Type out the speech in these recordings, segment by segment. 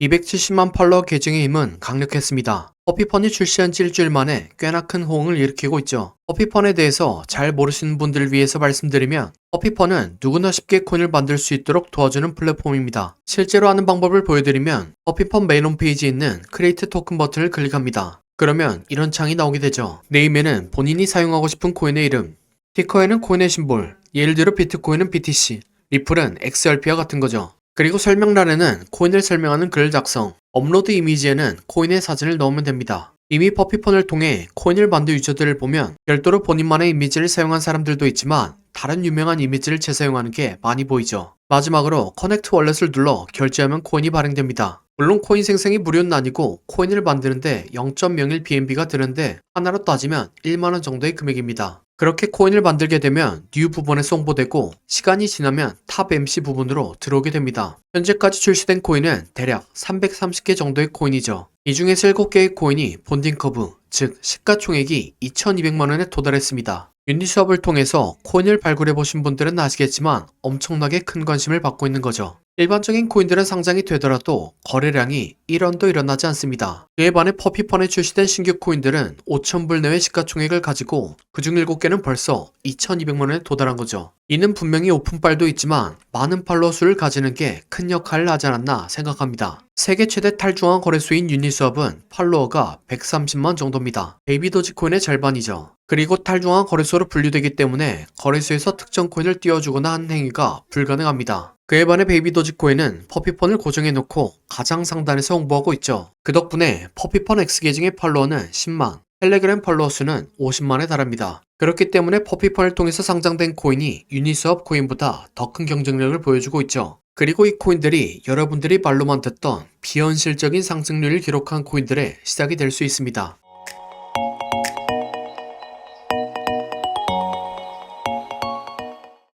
270만 팔로워 계정의 힘은 강력했습니다. 퍼피펀이 출시한 지 일주일 만에 꽤나 큰 호응을 일으키고 있죠. 퍼피펀에 대해서 잘 모르시는 분들을 위해서 말씀드리면 퍼피펀은 누구나 쉽게 코인을 만들 수 있도록 도와주는 플랫폼입니다. 실제로 하는 방법을 보여드리면 퍼피펀 메인 홈페이지에 있는 크리에이트 토큰 버튼을 클릭합니다. 그러면 이런 창이 나오게 되죠. 네임에는 본인이 사용하고 싶은 코인의 이름, 티커에는 코인의 심볼, 예를 들어 비트코인은 BTC, 리플은 XRP와 같은 거죠. 그리고 설명란에는 코인을 설명하는 글 작성, 업로드 이미지에는 코인의 사진을 넣으면 됩니다. 이미 퍼피펀을 통해 코인을 만든 유저들을 보면 별도로 본인만의 이미지를 사용한 사람들도 있지만 다른 유명한 이미지를 재사용하는 게 많이 보이죠. 마지막으로 커넥트 월렛을 눌러 결제하면 코인이 발행됩니다. 물론 코인 생성이 무료는 아니고 코인을 만드는데 0.01 BNB가 드는데 하나로 따지면 1만원 정도의 금액입니다. 그렇게 코인을 만들게 되면 뉴 부분에서 홍보되고 시간이 지나면 탑 MC 부분으로 들어오게 됩니다. 현재까지 출시된 코인은 대략 330개 정도의 코인이죠. 이 중에서 7개의 코인이 본딩 커브, 즉 시가총액이 2200만원에 도달했습니다. 유니스왑을 통해서 코인을 발굴해보신 분들은 아시겠지만 엄청나게 큰 관심을 받고 있는 거죠. 일반적인 코인들은 상장이 되더라도 거래량이 1원도 일어나지 않습니다. 그에 반해 퍼피펀에 출시된 신규 코인들은 5,000불 내외 시가총액을 가지고 그중 7개는 벌써 2200만원에 도달한 거죠. 이는 분명히 오픈빨도 있지만 많은 팔로워 수를 가지는 게 큰 역할을 하지 않았나 생각합니다. 세계 최대 탈중앙 거래소인 유니스왑은 팔로워가 130만 정도입니다. 베이비 도지코인의 절반이죠. 그리고 탈중앙 거래소로 분류되기 때문에 거래소에서 특정 코인을 띄워주거나 하는 행위가 불가능합니다. 그에 반해 베이비 도지코인은 퍼피펀을 고정해놓고 가장 상단에서 홍보하고 있죠. 그 덕분에 퍼피펀 X 계정의 팔로워는 10만, 텔레그램 팔로워 수는 50만에 달합니다. 그렇기 때문에 퍼피펀을 통해서 상장된 코인이 유니스왑 코인보다 더 큰 경쟁력을 보여주고 있죠. 그리고 이 코인들이 여러분들이 말로만 듣던 비현실적인 상승률을 기록한 코인들의 시작이 될 수 있습니다.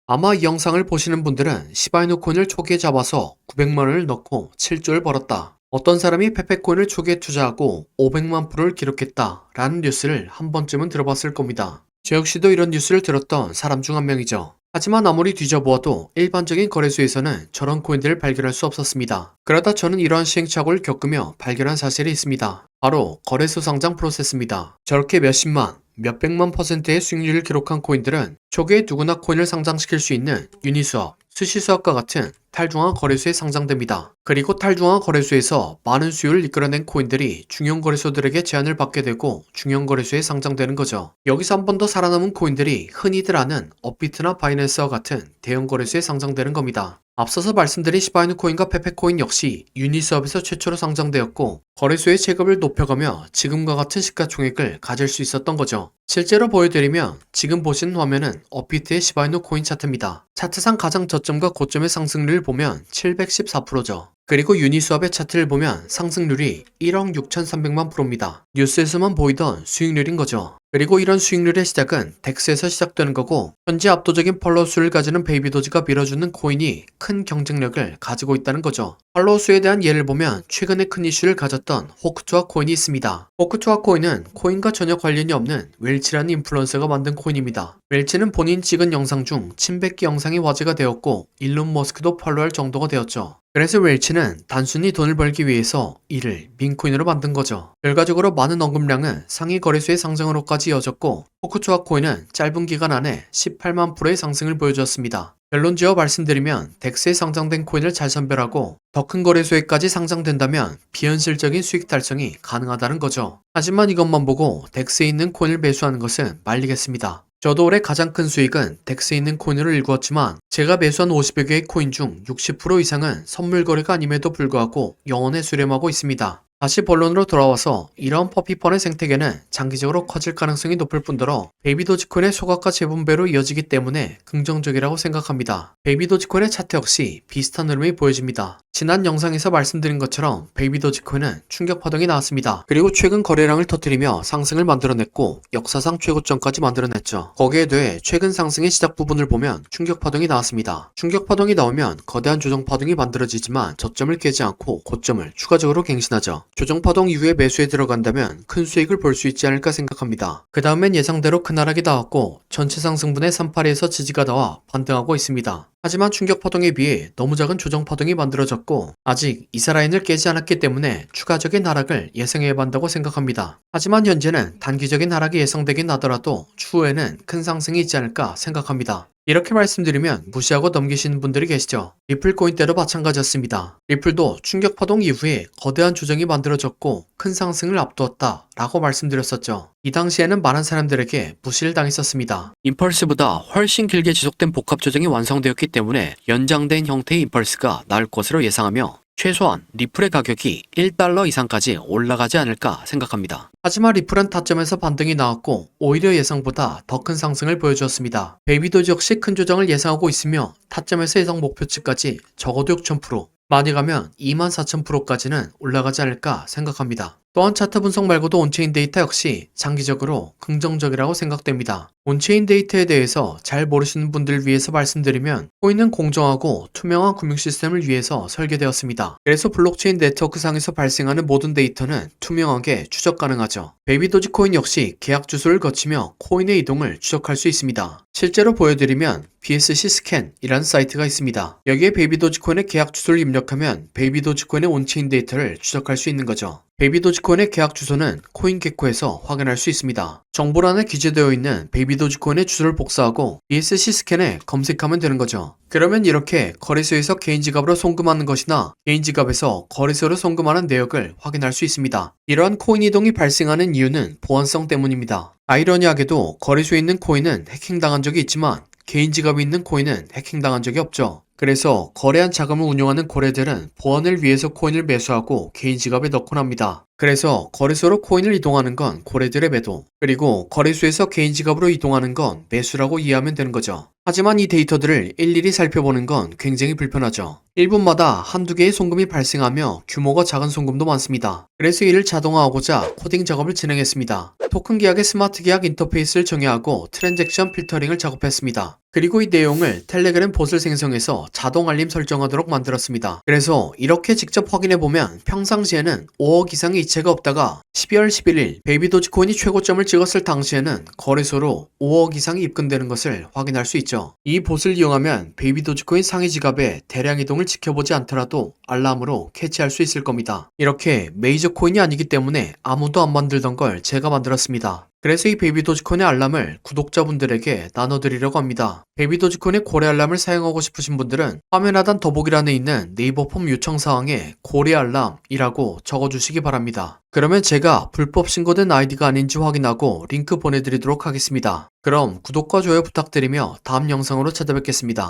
아마 이 영상을 보시는 분들은 시바이누 코인을 초기에 잡아서 900만원을 넣고 7조를 벌었다. 어떤 사람이 페페코인을 초기에 투자하고 500만 프로를 기록했다 라는 뉴스를 한 번쯤은 들어봤을 겁니다. 저 역시도 이런 뉴스를 들었던 사람 중 한 명이죠. 하지만 아무리 뒤져보아도 일반적인 거래소에서는 저런 코인들을 발견할 수 없었습니다. 그러다 저는 이러한 시행착오를 겪으며 발견한 사실이 있습니다. 바로 거래소 상장 프로세스입니다. 저렇게 몇십만, 몇백만 %의 수익률을 기록한 코인들은 초기에 누구나 코인을 상장시킬 수 있는 유니스왑, 스시스왑과 같은 탈중앙 거래소에 상장됩니다. 그리고 탈중앙 거래소에서 많은 수요를 이끌어낸 코인들이 중형 거래소들에게 제한을 받게 되고 중형 거래소에 상장되는 거죠. 여기서 한 번 더 살아남은 코인들이 흔히들 아는 업비트나 바이낸스와 같은 대형 거래소에 상장되는 겁니다. 앞서서 말씀드린 시바이누 코인과 페페코인 역시 유니스왑에서 최초로 상장되었고 거래소의 체급을 높여가며 지금과 같은 시가총액을 가질 수 있었던 거죠. 실제로 보여드리면 지금 보시는 화면은 업비트의 시바이누 코인 차트입니다. 차트상 가장 저점과 고점의 상승률을 보면 714%죠. 그리고 유니스왑의 차트를 보면 상승률이 1억 6,300만 프로입니다. 뉴스에서만 보이던 수익률인 거죠. 그리고 이런 수익률의 시작은 덱스에서 시작되는 거고 현재 압도적인 팔로워 수를 가지는 베이비도지가 밀어주는 코인이 큰 경쟁력을 가지고 있다는 거죠. 팔로워 수에 대한 예를 보면 최근에 큰 이슈를 가졌던 호크투아 코인이 있습니다. 호크투아 코인은 코인과 전혀 관련이 없는 웰치라는 인플루언서가 만든 코인입니다. 웰치는 본인 찍은 영상 중 침뱉기 영상이 화제가 되었고 일론 머스크도 팔로우할 정도가 되었죠. 그래서 웰치는 단순히 돈을 벌기 위해서 이를 밈코인으로 만든 거죠. 결과적으로 많은 언급량은 상위 거래소의 상장으로까지 이어졌고 호크투아 코인은 짧은 기간 안에 18만 프로의 상승을 보여주었습니다. 결론지어 말씀드리면 덱스에 상장된 코인을 잘 선별하고 더 큰 거래소에까지 상장된다면 비현실적인 수익 달성이 가능하다는 거죠. 하지만 이것만 보고 덱스에 있는 코인을 매수하는 것은 말리겠습니다. 저도 올해 가장 큰 수익은 덱스에 있는 코인으로 일구었지만 제가 매수한 50여 개의 코인 중 60% 이상은 선물 거래가 아님에도 불구하고 영원에 수렴하고 있습니다. 다시 본론으로 돌아와서 이러한 퍼피펀의 생태계는 장기적으로 커질 가능성이 높을 뿐더러 베이비도지코인의 소각과 재분배로 이어지기 때문에 긍정적이라고 생각합니다. 베이비도지코인의 차트 역시 비슷한 흐름이 보여집니다. 지난 영상에서 말씀드린 것처럼 베이비도지코인은 충격 파동이 나왔습니다. 그리고 최근 거래량을 터뜨리며 상승을 만들어냈고 역사상 최고점까지 만들어냈죠. 거기에 대해 최근 상승의 시작 부분을 보면 충격 파동이 나왔습니다. 충격 파동이 나오면 거대한 조정 파동이 만들어지지만 저점을 깨지 않고 고점을 추가적으로 갱신하죠. 조정파동 이후에 매수에 들어간다면 큰 수익을 볼 수 있지 않을까 생각합니다. 그 다음엔 예상대로 큰 하락이 나왔고 전체 상승분의 382에서 지지가 나와 반등하고 있습니다. 하지만 충격파동에 비해 너무 작은 조정파동이 만들어졌고 아직 이사 라인을 깨지 않았기 때문에 추가적인 하락을 예상해야 한다고 생각합니다. 하지만 현재는 단기적인 하락이 예상되긴 하더라도 추후에는 큰 상승이 있지 않을까 생각합니다. 이렇게 말씀드리면 무시하고 넘기시는 분들이 계시죠. 리플코인 때도 마찬가지였습니다. 리플도 충격파동 이후에 거대한 조정이 만들어졌고 큰 상승을 앞두었다 라고 말씀드렸었죠. 이 당시에는 많은 사람들에게 무시를 당했었습니다. 임펄스보다 훨씬 길게 지속된 복합 조정이 완성되었기 때문에 연장된 형태의 임펄스가 나올 것으로 예상하며 최소한 리플의 가격이 1달러 이상까지 올라가지 않을까 생각합니다. 하지만 리플은 타점에서 반등이 나왔고 오히려 예상보다 더 큰 상승을 보여주었습니다. 베이비도지 역시 큰 조정을 예상하고 있으며 타점에서 예상 목표치까지 적어도 6,000%, 많이 가면 24,000%까지는 올라가지 않을까 생각합니다. 또한 차트 분석 말고도 온체인 데이터 역시 장기적으로 긍정적이라고 생각됩니다. 온체인 데이터에 대해서 잘 모르시는 분들을 위해서 말씀드리면 코인은 공정하고 투명한 금융 시스템을 위해서 설계되었습니다. 그래서 블록체인 네트워크상에서 발생하는 모든 데이터는 투명하게 추적 가능하죠. 베이비도지 코인 역시 계약 주소를 거치며 코인의 이동을 추적할 수 있습니다. 실제로 보여드리면 BSC 스캔이라는 사이트가 있습니다. 여기에 베이비도지 코인의 계약 주소를 입력하면 베이비도지 코인의 온체인 데이터를 추적할 수 있는 거죠. 베이비도지코인의 계약 주소는 코인게코에서 확인할 수 있습니다. 정보란에 기재되어 있는 베이비도지코인의 주소를 복사하고 BSC 스캔에 검색하면 되는 거죠. 그러면 이렇게 거래소에서 개인 지갑으로 송금하는 것이나 개인 지갑에서 거래소로 송금하는 내역을 확인할 수 있습니다. 이러한 코인 이동이 발생하는 이유는 보안성 때문입니다. 아이러니하게도 거래소에 있는 코인은 해킹당한 적이 있지만 개인 지갑에 있는 코인은 해킹당한 적이 없죠. 그래서 거래한 자금을 운용하는 고래들은 보안을 위해서 코인을 매수하고 개인 지갑에 넣곤 합니다. 그래서 거래소로 코인을 이동하는 건 고래들의 매도, 그리고 거래소에서 개인 지갑으로 이동하는 건 매수라고 이해하면 되는 거죠. 하지만 이 데이터들을 일일이 살펴보는 건 굉장히 불편하죠. 1분마다 한두 개의 송금이 발생하며 규모가 작은 송금도 많습니다. 그래서 이를 자동화하고자 코딩 작업을 진행했습니다. 토큰 계약의 스마트 계약 인터페이스를 정의하고 트랜잭션 필터링을 작업했습니다. 그리고 이 내용을 텔레그램 봇을 생성해서 자동 알림 설정하도록 만들었습니다. 그래서 이렇게 직접 확인해보면 평상시에는 5억 이상의 이체가 없다가 12월 11일 베이비도지코인이 최고점을 찍었을 당시에는 거래소로 5억 이상이 입금되는 것을 확인할 수 있죠. 이 봇을 이용하면 베이비도지코인 상위 지갑의 대량 이동을 지켜보지 않더라도 알람으로 캐치할 수 있을 겁니다. 이렇게 메이저 코인이 아니기 때문에 아무도 안 만들던 걸 제가 만들었습니다. 그래서 이 베이비도지코인의 알람을 구독자분들에게 나눠드리려고 합니다. 베이비도지코인의 고래 알람을 사용하고 싶으신 분들은 화면 하단 더보기란에 있는 네이버 폼 요청사항에 고래 알람이라고 적어주시기 바랍니다. 그러면 제가 불법 신고된 아이디가 아닌지 확인하고 링크 보내드리도록 하겠습니다. 그럼 구독과 좋아요 부탁드리며 다음 영상으로 찾아뵙겠습니다.